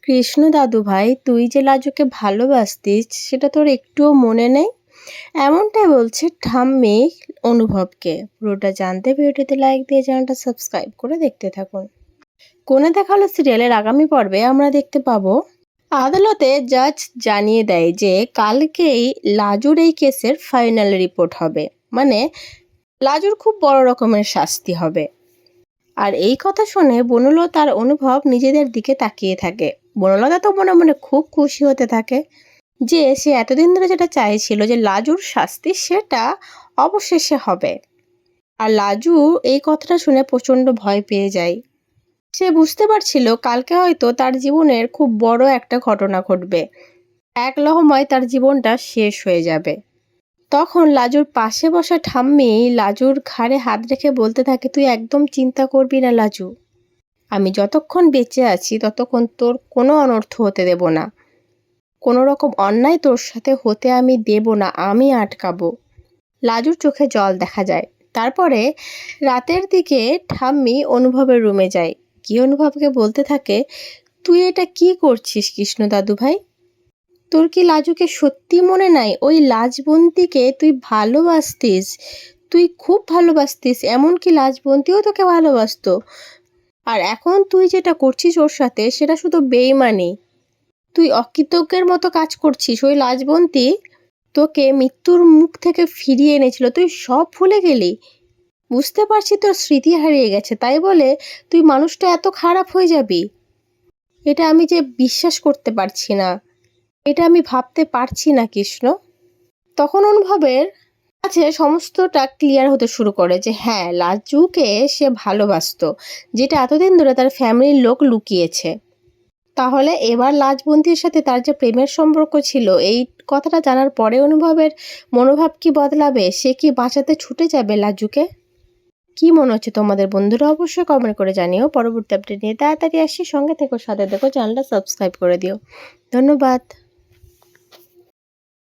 কৃষ্ণ দাদু ভাই, তুই যে লাজুকে ভালোবাসতিস সেটা তোর একটুও মনে নেই? এমনটাই বলছে ঠাম্মি অনুভবকে। পুরোটা জানতে ভিডিওটিতে লাইক দিয়ে চ্যানেলটা সাবস্ক্রাইব করে দেখতে থাকুন। কোণে দেখালো সিরিয়ালের আগামী পর্বে আমরা দেখতে পাবো আদালতে জাজ জানিয়ে দেয় যে কালকেই লাজুর এই কেসের ফাইনাল রিপোর্ট হবে, মানে লাজুর খুব বড় রকমের শাস্তি হবে। আর এই কথা শুনে বনলতা আর অনুভব নিজেদের দিকে তাকিয়ে থাকে। বনলতা তো মনে মনে খুব খুশি হতে থাকে যে সে এতদিন ধরে যেটা চাইছিল যে লাজুর শাস্তি সেটা অবশেষে হবে। আর লাজু এই কথাটা শুনে প্রচণ্ড ভয় পেয়ে যায়। সে বুঝতে পারছিল কালকে হয়তো তার জীবনের খুব বড় একটা ঘটনা ঘটবে, এক লহমায় তার জীবনটা শেষ হয়ে যাবে। তখন লাজুর পাশে বসা ঠাম্মি লাজুর ঘাড়ে হাত রেখে বলতে থাকে, তুই একদম চিন্তা করবি না লাজু, আমি যতক্ষণ বেঁচে আছি ততক্ষণ তোর কোনো অনর্থ হতে দেব না, কোনো রকম অন্যায় তোর সাথে হতে আমি দেব না, আমি আটকাবো। লাজুর চোখে জল দেখা যায়। তারপরে রাতের দিকে ঠাম্মি অনুভবের রুমে যায়, গিয়ে অনুভবকে বলতে থাকে, তুই এটা কি করছিস কৃষ্ণ দাদু ভাই? তোর কি লাজুকে সত্যি মনে নাই? ওই লাজবন্তীকে তুই ভালোবাসতিস, তুই খুব ভালোবাসতিস, এমনকি লাজবন্তীও তোকে ভালোবাসতো। আর এখন তুই যেটা করছিস ওর সাথে সেটা শুধু বেইমানি, তুই অকৃতজ্ঞের মতো কাজ করছিস। ওই লাজবন্তী তোকে মৃত্যুর মুখ থেকে ফিরিয়ে এনেছিল, তুই সব ভুলে গেলি। বুঝতে পারছি তোর স্মৃতি হারিয়ে গেছে, তাই বলে তুই মানুষটা এত খারাপ হয়ে যাবি, এটা আমি যে বিশ্বাস করতে পারছি না, এটা আমি ভাবতে পারছি না কৃষ্ণ। তখন অনুভবের কাছে সমস্তটা ক্লিয়ার হতে শুরু করে যে হ্যাঁ, লাজুকে সে ভালোবাসতো, যেটা এতদিন ধরে তার ফ্যামিলির লোক লুকিয়েছে। তাহলে এবার লাজবন্তীর সাথে তার যে প্রেমের সম্পর্ক ছিল, এই কথাটা জানার পরে অনুভবের মনোভাব কি বদলাবে? সে কি বাঁচাতে ছুটে যাবে লাজুকে? কি মনে হচ্ছে তোমাদের বন্ধুরা? অবশ্যই কমেন্ট করে জানিও। পরবর্তী আপডেট নিয়ে তাড়াতাড়ি আসি, সঙ্গে থেকো, সাথে দেখো, চ্যানেলটা সাবস্ক্রাইব করে দিও। ধন্যবাদ।